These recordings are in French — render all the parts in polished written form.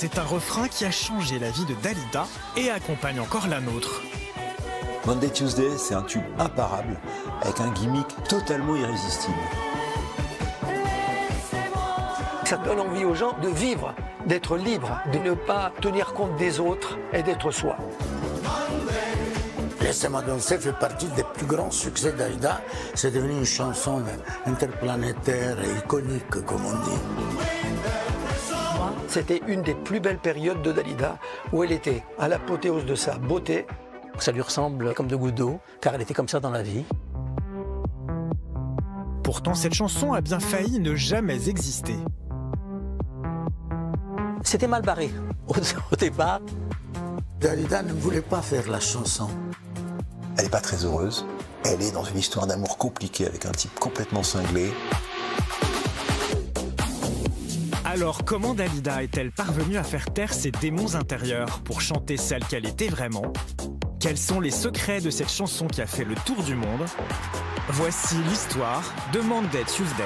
c'est un refrain qui a changé la vie de Dalida et accompagne encore la nôtre. Monday Tuesday, c'est un tube imparable, avec un gimmick totalement irrésistible. Ça donne envie aux gens de vivre, d'être libre, de ne pas tenir compte des autres et d'être soi. Laissez-moi danser fait partie des plus grands succès d'Aïda. C'est devenu une chanson interplanétaire et iconique, comme on dit. C'était une des plus belles périodes de Dalida, où elle était à l'apothéose de sa beauté. Ça lui ressemble comme deux gouttes d'eau, car elle était comme ça dans la vie. Pourtant, cette chanson a bien failli ne jamais exister. C'était mal barré au départ. Dalida ne voulait pas faire la chanson. Elle n'est pas très heureuse. Elle est dans une histoire d'amour compliquée avec un type complètement cinglé. Alors, comment Dalida est-elle parvenue à faire taire ses démons intérieurs pour chanter celle qu'elle était vraiment? Quels sont les secrets de cette chanson qui a fait le tour du monde? Voici l'histoire de Monday Tuesday.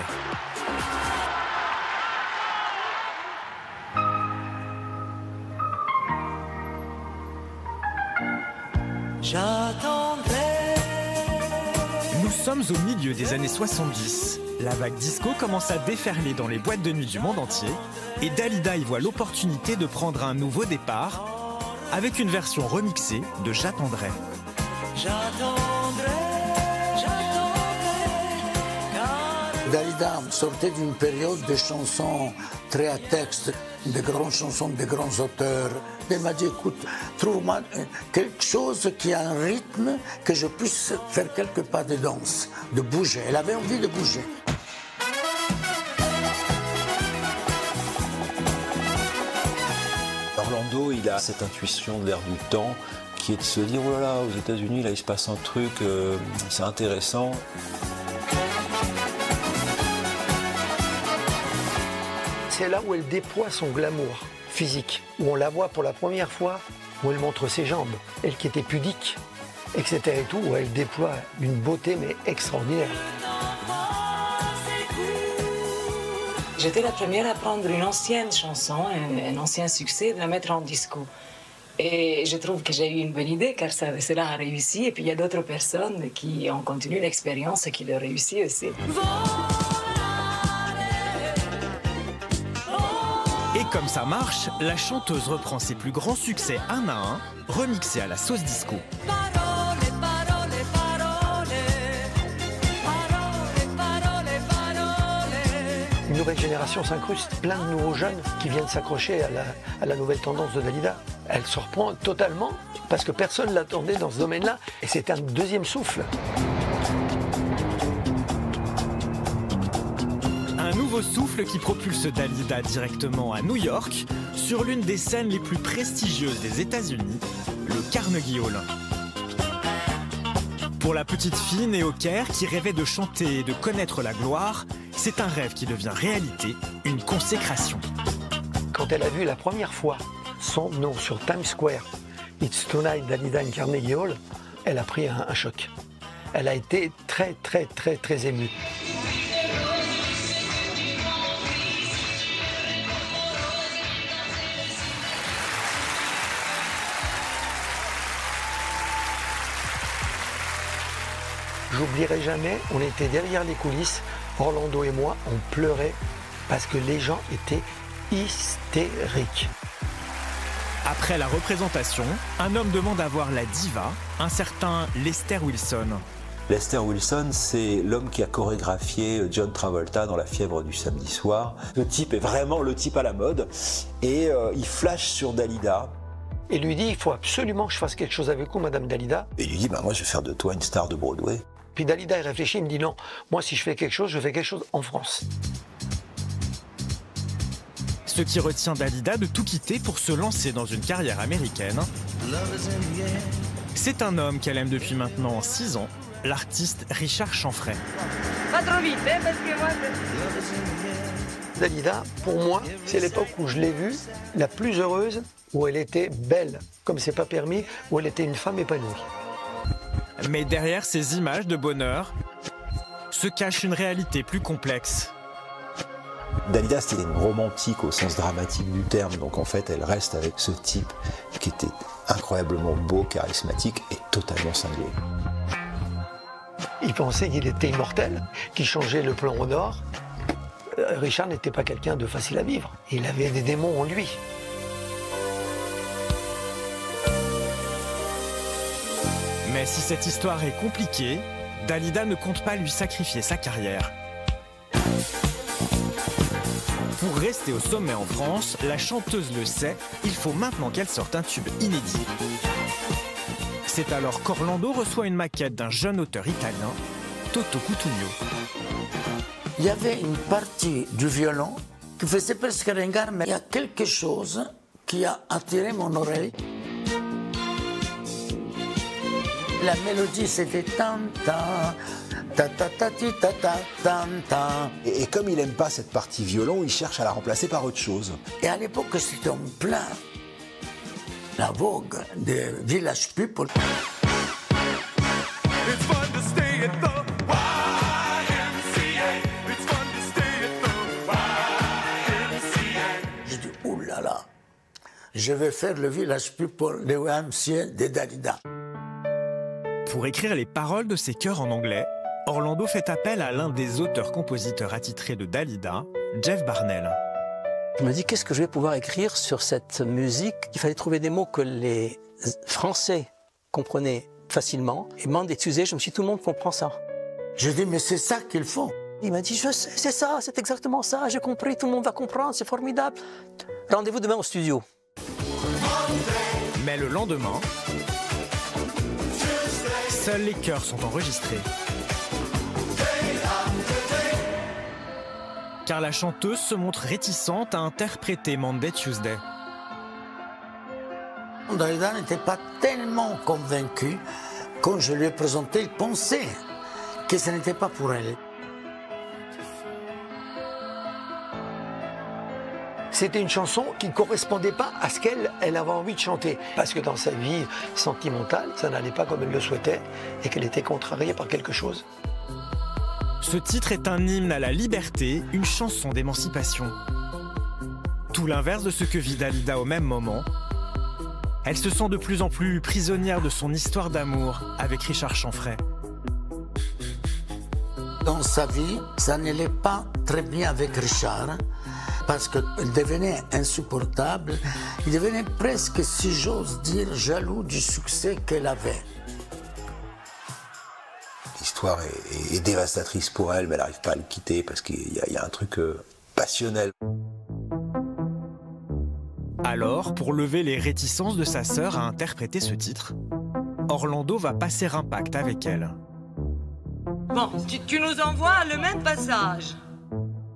Nous sommes au milieu des années 70. La vague disco commence à déferler dans les boîtes de nuit du monde entier et Dalida y voit l'opportunité de prendre un nouveau départ avec une version remixée de J'attendrai. Dalida sortait d'une période de chansons très à texte, de grandes chansons, de grands auteurs. Elle m'a dit, écoute, trouve-moi quelque chose qui a un rythme, que je puisse faire quelques pas de danse, de bouger. Elle avait envie de bouger. Orlando, il a cette intuition de l'air du temps qui est de se dire, oh là là, aux États-Unis, là, il se passe un truc, c'est intéressant. C'est là où elle déploie son glamour physique, où on la voit pour la première fois, où elle montre ses jambes, elle qui était pudique, etc. et tout, où elle déploie une beauté mais extraordinaire. J'étais la première à prendre une ancienne chanson, un ancien succès, de la mettre en disco. Et je trouve que j'ai eu une bonne idée car cela a réussi. Et puis il y a d'autres personnes qui ont continué l'expérience et qui l'ont réussi aussi. Et comme ça marche, la chanteuse reprend ses plus grands succès un à un, remixés à la sauce disco. Une nouvelle génération s'incruste, plein de nouveaux jeunes qui viennent s'accrocher à la nouvelle tendance de Dalida. Elle se reprend totalement parce que personne ne l'attendait dans ce domaine-là et c'est un deuxième souffle. Un nouveau souffle qui propulse Dalida directement à New York, sur l'une des scènes les plus prestigieuses des États-Unis, le Carnegie Hall. Pour la petite fille née au Caire qui rêvait de chanter et de connaître la gloire, c'est un rêve qui devient réalité, une consécration. Quand elle a vu la première fois son nom sur Times Square, It's Tonight Dalida in Carnegie Hall, elle a pris un choc. Elle a été très émue. J'oublierai jamais, on était derrière les coulisses, Orlando et moi, on pleurait parce que les gens étaient hystériques. Après la représentation, un homme demande à voir la diva, un certain Lester Wilson. Lester Wilson, c'est l'homme qui a chorégraphié John Travolta dans La fièvre du samedi soir. Le type est vraiment le type à la mode et il flash sur Dalida. Et lui dit, il faut absolument que je fasse quelque chose avec vous, Madame Dalida. Et il lui dit, bah, moi je vais faire de toi une star de Broadway. Puis Dalida, il réfléchit, il me dit non, moi si je fais quelque chose, je fais quelque chose en France. Ce qui retient Dalida de tout quitter pour se lancer dans une carrière américaine. C'est un homme qu'elle aime depuis maintenant 6 ans, l'artiste Richard Chanfray. Pas trop vite, hein, parce que moi... Dalida, pour moi, c'est l'époque où je l'ai vue la plus heureuse, où elle était belle, comme c'est pas permis, où elle était une femme épanouie. Mais derrière ces images de bonheur se cache une réalité plus complexe. Dalida, c'était une romantique au sens dramatique du terme, donc en fait, elle reste avec ce type qui était incroyablement beau, charismatique et totalement cinglé. Il pensait qu'il était immortel, qu'il changeait le plan au nord. Richard n'était pas quelqu'un de facile à vivre. Il avait des démons en lui. Mais si cette histoire est compliquée, Dalida ne compte pas lui sacrifier sa carrière. Pour rester au sommet en France, la chanteuse le sait, il faut maintenant qu'elle sorte un tube inédit. C'est alors qu'Orlando reçoit une maquette d'un jeune auteur italien, Toto Cutugno. Il y avait une partie du violon qui faisait presque ringard, mais il y a quelque chose qui a attiré mon oreille. La mélodie, c'était tan-tan, ta-ta-ta-ti-ta-ta-tan-tan. Et comme il n'aime pas cette partie violon, il cherche à la remplacer par autre chose. Et à l'époque, c'était en plein la vogue des Village People. J'ai dit, oulala, je vais faire le Village People de YMCA de Dalida. Pour écrire les paroles de ses chœurs en anglais, Orlando fait appel à l'un des auteurs-compositeurs attitrés de Dalida, Jeff Barnell. Je me dis, qu'est-ce que je vais pouvoir écrire sur cette musique? Il fallait trouver des mots que les Français comprenaient facilement. Et Monday Tuesday, je me suis dit, tout le monde comprend ça. Je dis, mais c'est ça qu'il faut. Il m'a dit, je sais, c'est ça, c'est exactement ça, j'ai compris, tout le monde va comprendre, c'est formidable. Rendez-vous demain au studio. Mais le lendemain, seuls les chœurs sont enregistrés. Car la chanteuse se montre réticente à interpréter Monday Tuesday. Dalida n'était pas tellement convaincu. Quand je lui ai présenté, il pensait que ce n'était pas pour elle. C'était une chanson qui ne correspondait pas à ce qu'elle avait envie de chanter. Parce que dans sa vie sentimentale, ça n'allait pas comme elle le souhaitait et qu'elle était contrariée par quelque chose. Ce titre est un hymne à la liberté, une chanson d'émancipation. Tout l'inverse de ce que vit Dalida au même moment. Elle se sent de plus en plus prisonnière de son histoire d'amour avec Richard Chanfray. Dans sa vie, ça n'allait pas très bien avec Richard, parce qu'il devenait insupportable. Il devenait presque, si j'ose dire, jaloux du succès qu'elle avait. L'histoire est dévastatrice pour elle, mais elle n'arrive pas à le quitter parce qu'il y a un truc passionnel. Alors, pour lever les réticences de sa sœur à interpréter ce titre, Orlando va passer un pacte avec elle. Bon, tu nous envoies le même passage.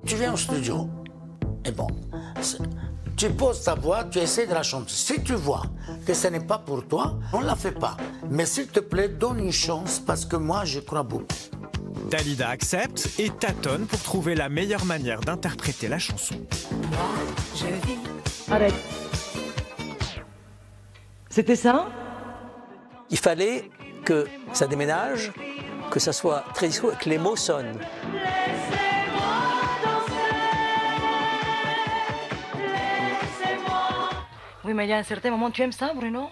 Tu viens au studio, et bon, tu poses ta voix, tu essaies de la chanter. Si tu vois que ce n'est pas pour toi, on ne la fait pas. Mais s'il te plaît, donne une chance, parce que moi, je crois beaucoup. Dalida accepte et tâtonne pour trouver la meilleure manière d'interpréter la chanson. Je vis. Arrête. C'était ça? Il fallait que ça déménage, que ça soit très disco et que les mots sonnent. Oui, mais il y a un certain moment, tu aimes ça, Bruno?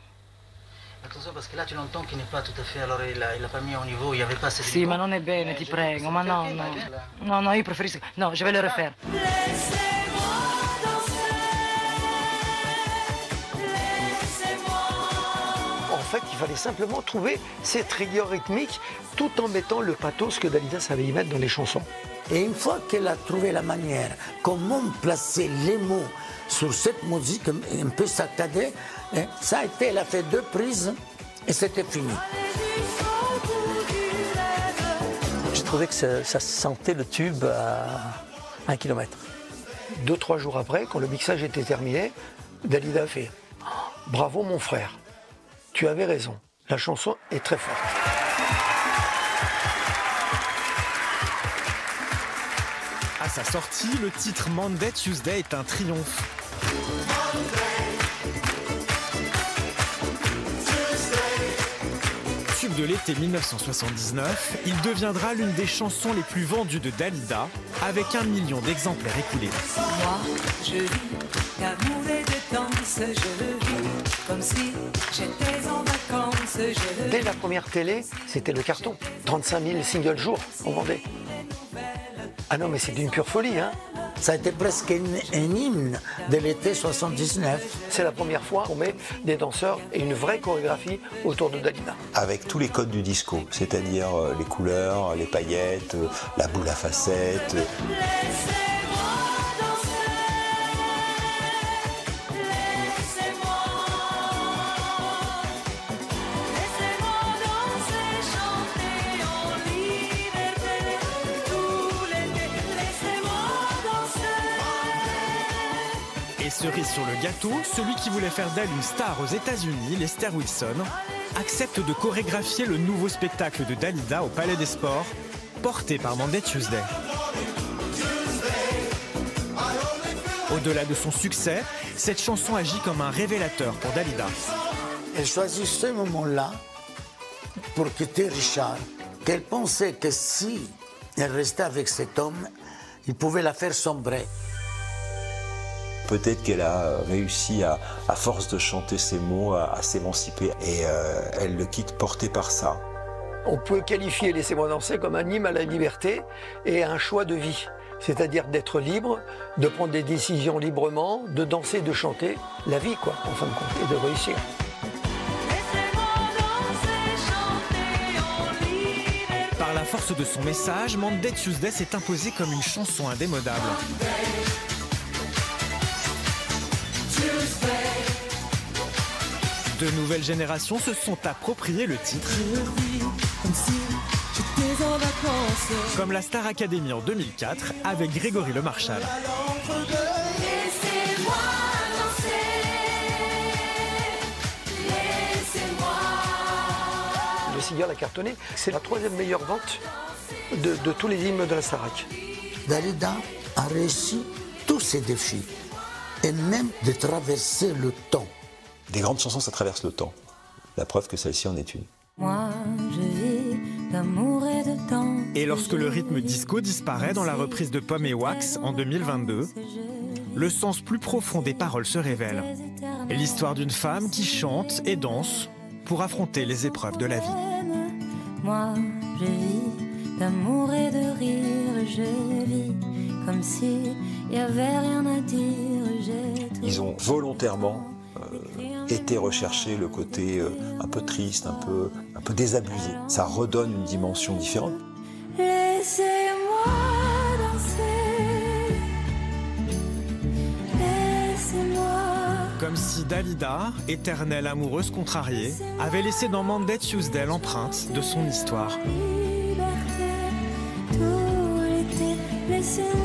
Attention, parce que là, tu l'entends qu'il n'est pas tout à fait... Alors, il n'a pas mis au niveau, il n'y avait pas cette... Si, ma non è bene, ti prego, ma no, no. No, no, io preferisco... No, je vais le refaire. En fait, il fallait simplement trouver cette rigueur rythmique tout en mettant le pathos que Dalida savait y mettre dans les chansons. Et une fois qu'elle a trouvé la manière, comment placer les mots sur cette musique un peu saccadée, ça a été, elle a fait 2 prises et c'était fini. J'ai trouvé que ça sentait le tube à 1 kilomètre. 2-3 jours après, quand le mixage était terminé, Dalida a fait « Bravo mon frère, tu avais raison, la chanson est très forte ». À sa sortie, le titre Monday Tuesday est un triomphe. tube de l'été 1979, il deviendra l'une des chansons les plus vendues de Dalida, avec 1 million d'exemplaires écoulés. Moi, je vis d'amour et de danse, je vis comme si j'étais en vacances. Dès la première télé, c'était le carton. 35 000 singles jour, on vendait. Ah non, mais c'est d'une pure folie, hein. Ça a été presque un hymne de l'été 79. C'est la première fois qu'on met des danseurs et une vraie chorégraphie autour de Dalida. Avec tous les codes du disco, c'est-à-dire les couleurs, les paillettes, la boule à facettes. Cerise sur le gâteau, celui qui voulait faire d'elle une star aux États-Unis, Lester Wilson, accepte de chorégraphier le nouveau spectacle de Dalida au Palais des Sports, porté par Monday Tuesday. Au-delà de son succès, cette chanson agit comme un révélateur pour Dalida. Elle choisit ce moment-là pour quitter Richard, qu'elle pensait que si elle restait avec cet homme, il pouvait la faire sombrer. Peut-être qu'elle a réussi, à force de chanter ces mots, à s'émanciper. Et elle le quitte portée par ça. On peut qualifier Laissez-moi danser comme un hymne à la liberté et à un choix de vie. C'est-à-dire d'être libre, de prendre des décisions librement, de danser, de chanter. La vie, quoi, en fin de compte, et de réussir. Par la force de son message, Monday Tuesday s'est imposée comme une chanson indémodable. De nouvelles générations se sont appropriées le titre, comme la Star Academy en 2004 avec Grégory Le Marchal. Le single a cartonné, c'est la 3e meilleure vente de tous les hymnes de la Starac. Dalida a réussi tous ses défis, et même de traverser le temps. Des grandes chansons, ça traverse le temps. La preuve que celle-ci en est une. Moi, je vis d'amour et de danse. Et lorsque le rythme disco disparaît dans la reprise de Pomme et Wax en 2022, le sens plus profond des paroles se révèle. L'histoire d'une femme qui chante et danse pour affronter les épreuves de la vie. Moi, je vis d'amour et de rire, je vis comme si il n'y avait rien à dire. Ils ont volontairement été rechercher le côté un peu triste, un peu désabusé. Ça redonne une dimension différente. Laissez-moi danser, laissez-moi. Comme si Dalida, éternelle amoureuse contrariée, avait laissé dans Monday Tuesday l'empreinte de son histoire. Liberté, tout l'été, laissez-moi.